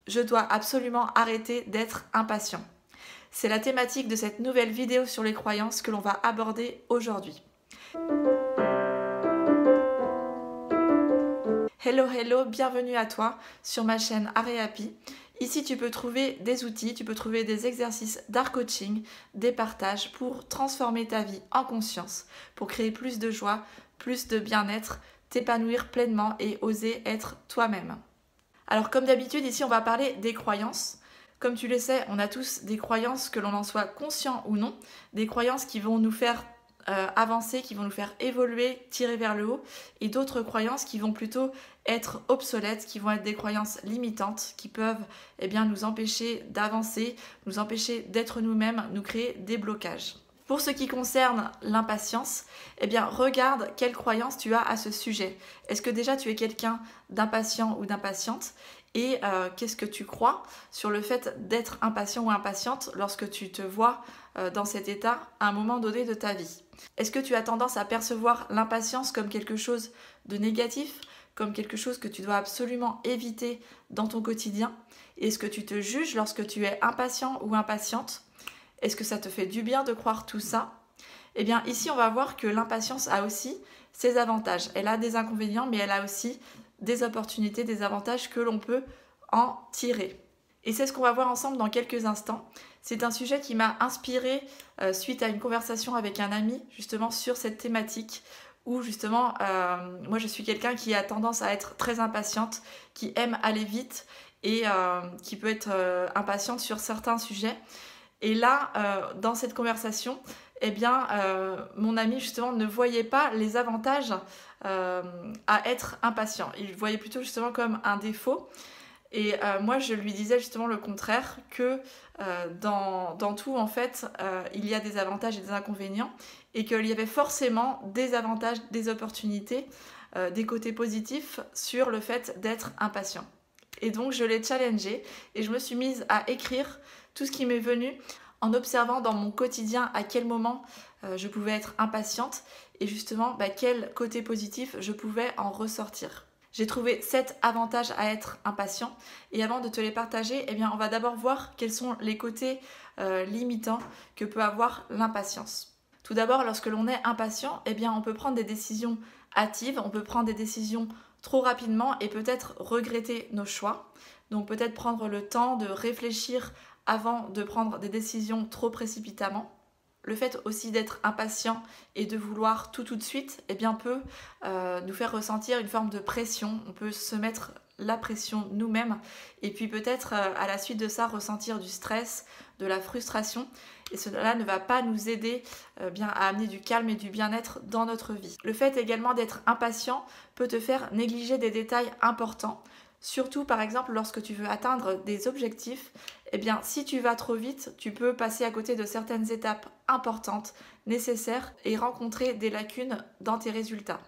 je dois absolument arrêter d'être impatient. C'est la thématique de cette nouvelle vidéo sur les croyances que l'on va aborder aujourd'hui. Hello hello, bienvenue à toi sur ma chaîne Arehappy. Ici tu peux trouver des outils, tu peux trouver des exercices d'art coaching, des partages pour transformer ta vie en conscience, pour créer plus de joie, plus de bien-être, t'épanouir pleinement et oser être toi-même. Alors comme d'habitude ici on va parler des croyances. Comme tu le sais, on a tous des croyances, que l'on en soit conscient ou non, des croyances qui vont nous faire avancer, qui vont nous faire évoluer, tirer vers le haut, et d'autres croyances qui vont plutôt être obsolètes, qui vont être des croyances limitantes, qui peuvent nous empêcher d'avancer, nous empêcher d'être nous-mêmes, nous créer des blocages. Pour ce qui concerne l'impatience, regarde quelles croyances tu as à ce sujet. Est-ce que déjà tu es quelqu'un d'impatient ou d'impatiente ? Et qu'est-ce que tu crois sur le fait d'être impatient ou impatiente lorsque tu te vois dans cet état à un moment donné de ta vie? Est-ce que tu as tendance à percevoir l'impatience comme quelque chose de négatif, comme quelque chose que tu dois absolument éviter dans ton quotidien? Est-ce que tu te juges lorsque tu es impatient ou impatiente? Est-ce que ça te fait du bien de croire tout ça? Eh bien ici on va voir que l'impatience a aussi ses avantages. Elle a des inconvénients, mais elle a aussi des opportunités, des avantages que l'on peut en tirer. Et c'est ce qu'on va voir ensemble dans quelques instants. C'est un sujet qui m'a inspirée suite à une conversation avec un ami justement sur cette thématique où justement moi je suis quelqu'un qui a tendance à être très impatiente, qui aime aller vite et qui peut être impatiente sur certains sujets. Et là, dans cette conversation, mon ami justement ne voyait pas les avantages à être impatient. Il le voyait plutôt justement comme un défaut. Et moi, je lui disais justement le contraire, que dans tout, en fait, il y a des avantages et des inconvénients, et qu'il y avait forcément des avantages, des opportunités, des côtés positifs sur le fait d'être impatient. Et donc, je l'ai challengé et je me suis mise à écrire tout ce qui m'est venu en observant dans mon quotidien à quel moment je pouvais être impatiente et justement quel côté positif je pouvais en ressortir. J'ai trouvé 7 avantages à être impatient et avant de te les partager, on va d'abord voir quels sont les côtés limitants que peut avoir l'impatience. Tout d'abord, lorsque l'on est impatient, on peut prendre des décisions hâtives, on peut prendre des décisions trop rapidement et peut-être regretter nos choix. Donc peut-être prendre le temps de réfléchir avant de prendre des décisions trop précipitamment. Le fait aussi d'être impatient et de vouloir tout de suite peut nous faire ressentir une forme de pression. On peut se mettre la pression nous-mêmes et puis peut-être à la suite de ça ressentir du stress, de la frustration. Et cela ne va pas nous aider à amener du calme et du bien-être dans notre vie. Le fait également d'être impatient peut te faire négliger des détails importants. Surtout par exemple lorsque tu veux atteindre des objectifs, si tu vas trop vite, tu peux passer à côté de certaines étapes importantes, nécessaires et rencontrer des lacunes dans tes résultats.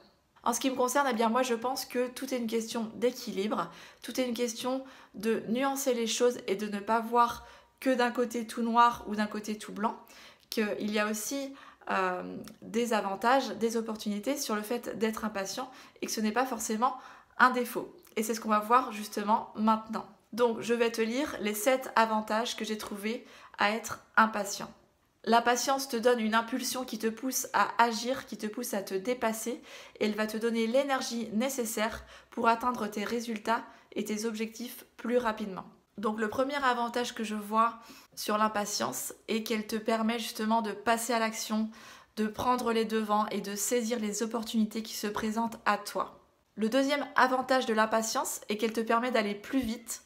En ce qui me concerne, moi je pense que tout est une question d'équilibre, tout est une question de nuancer les choses et de ne pas voir que d'un côté tout noir ou d'un côté tout blanc, qu'il y a aussi des avantages, des opportunités sur le fait d'être impatient et que ce n'est pas forcément un défaut. Et c'est ce qu'on va voir justement maintenant. Donc je vais te lire les 7 avantages que j'ai trouvés à être impatient. La patience te donne une impulsion qui te pousse à agir, qui te pousse à te dépasser et elle va te donner l'énergie nécessaire pour atteindre tes résultats et tes objectifs plus rapidement. Donc le premier avantage que je vois sur l'impatience est qu'elle te permet justement de passer à l'action, de prendre les devants et de saisir les opportunités qui se présentent à toi. Le deuxième avantage de l'impatience est qu'elle te permet d'aller plus vite,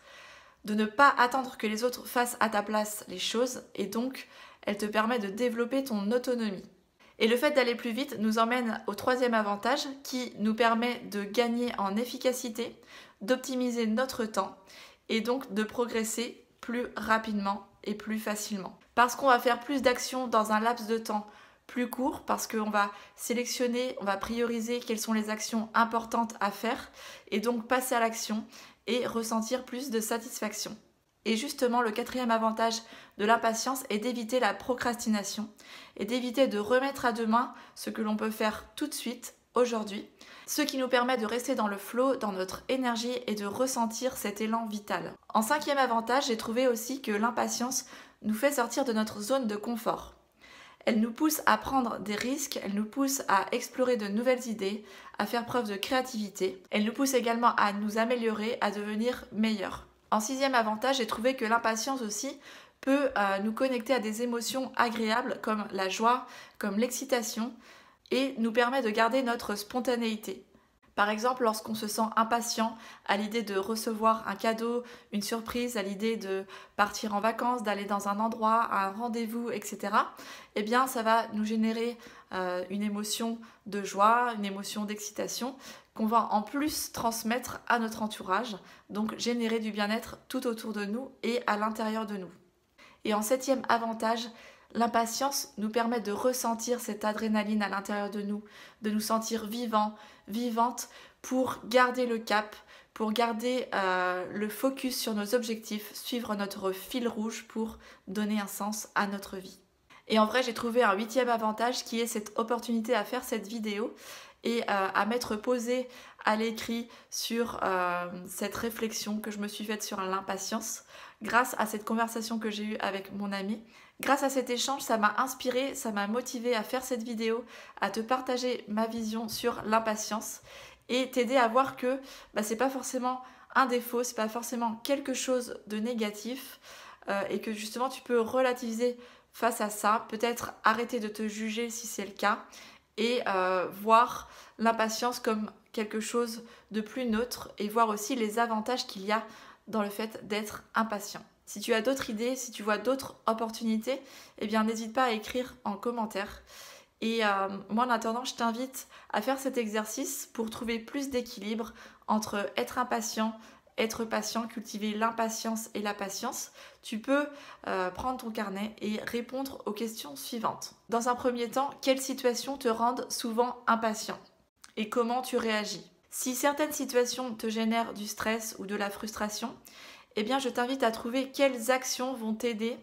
de ne pas attendre que les autres fassent à ta place les choses et donc elle te permet de développer ton autonomie. Et le fait d'aller plus vite nous emmène au troisième avantage qui nous permet de gagner en efficacité, d'optimiser notre temps et donc de progresser plus rapidement et plus facilement. Parce qu'on va faire plus d'actions dans un laps de temps plus court, parce qu'on va sélectionner, on va prioriser quelles sont les actions importantes à faire et donc passer à l'action et ressentir plus de satisfaction. Et justement, le quatrième avantage de l'impatience est d'éviter la procrastination et d'éviter de remettre à demain ce que l'on peut faire tout de suite aujourd'hui, ce qui nous permet de rester dans le flow, dans notre énergie et de ressentir cet élan vital. En cinquième avantage, j'ai trouvé aussi que l'impatience nous fait sortir de notre zone de confort. Elle nous pousse à prendre des risques, elle nous pousse à explorer de nouvelles idées, à faire preuve de créativité. Elle nous pousse également à nous améliorer, à devenir meilleurs. En sixième avantage, j'ai trouvé que l'impatience aussi peut nous connecter à des émotions agréables comme la joie, comme l'excitation et nous permet de garder notre spontanéité. Par exemple, lorsqu'on se sent impatient à l'idée de recevoir un cadeau, une surprise, à l'idée de partir en vacances, d'aller dans un endroit, à un rendez-vous, etc., eh bien, ça va nous générer une émotion de joie, une émotion d'excitation qu'on va en plus transmettre à notre entourage, donc générer du bien-être tout autour de nous et à l'intérieur de nous. Et en septième avantage, l'impatience nous permet de ressentir cette adrénaline à l'intérieur de nous sentir vivants, vivantes pour garder le cap, pour garder le focus sur nos objectifs, suivre notre fil rouge pour donner un sens à notre vie. Et en vrai, j'ai trouvé un huitième avantage qui est cette opportunité à faire cette vidéo et à m'être posée à l'écrit sur cette réflexion que je me suis faite sur l'impatience grâce à cette conversation que j'ai eue avec mon ami. Grâce à cet échange, ça m'a inspirée, ça m'a motivée à faire cette vidéo, à te partager ma vision sur l'impatience et t'aider à voir que c'est pas forcément un défaut, c'est pas forcément quelque chose de négatif et que justement tu peux relativiser face à ça, peut-être arrêter de te juger si c'est le cas et voir l'impatience comme quelque chose de plus neutre et voir aussi les avantages qu'il y a dans le fait d'être impatient. Si tu as d'autres idées, si tu vois d'autres opportunités, eh bien n'hésite pas à écrire en commentaire. Et moi en attendant, je t'invite à faire cet exercice pour trouver plus d'équilibre entre être impatient, être patient, cultiver l'impatience et la patience. Tu peux prendre ton carnet et répondre aux questions suivantes. Dans un premier temps, quelles situations te rendent souvent impatient et comment tu réagis? Si certaines situations te génèrent du stress ou de la frustration, eh bien je t'invite à trouver quelles actions vont t'aider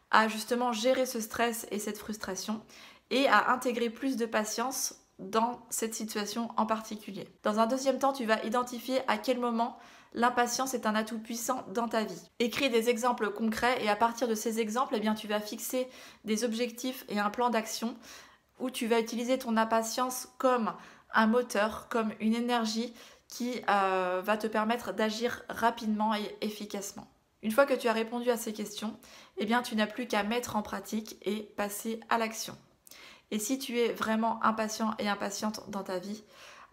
à justement gérer ce stress et cette frustration et à intégrer plus de patience dans cette situation en particulier. Dans un deuxième temps, tu vas identifier à quel moment l'impatience est un atout puissant dans ta vie. Écris des exemples concrets et à partir de ces exemples, eh bien, tu vas fixer des objectifs et un plan d'action où tu vas utiliser ton impatience comme un moteur, comme une énergie qui va te permettre d'agir rapidement et efficacement. Une fois que tu as répondu à ces questions, eh bien, tu n'as plus qu'à mettre en pratique et passer à l'action. Et si tu es vraiment impatient et impatiente dans ta vie,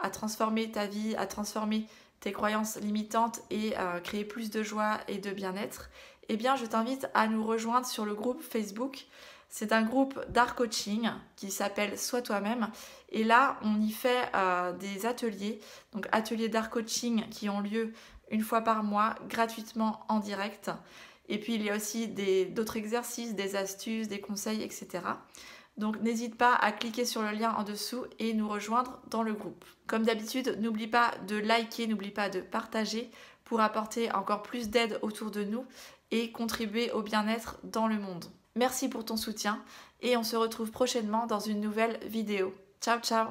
à transformer ta vie, à transformer tes croyances limitantes et créer plus de joie et de bien-être, eh bien, je t'invite à nous rejoindre sur le groupe Facebook. C'est un groupe d'art coaching qui s'appelle Sois toi-même. Et là, on y fait des ateliers, donc ateliers d'art coaching qui ont lieu une fois par mois, gratuitement en direct. Et puis, il y a aussi d'autres exercices, des astuces, des conseils, etc. Donc, n'hésite pas à cliquer sur le lien en dessous et nous rejoindre dans le groupe. Comme d'habitude, n'oublie pas de liker, n'oublie pas de partager pour apporter encore plus d'aide autour de nous et contribuer au bien-être dans le monde. Merci pour ton soutien et on se retrouve prochainement dans une nouvelle vidéo. Ciao, ciao!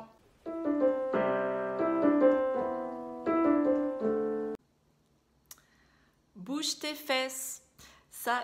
Bouge tes fesses, ça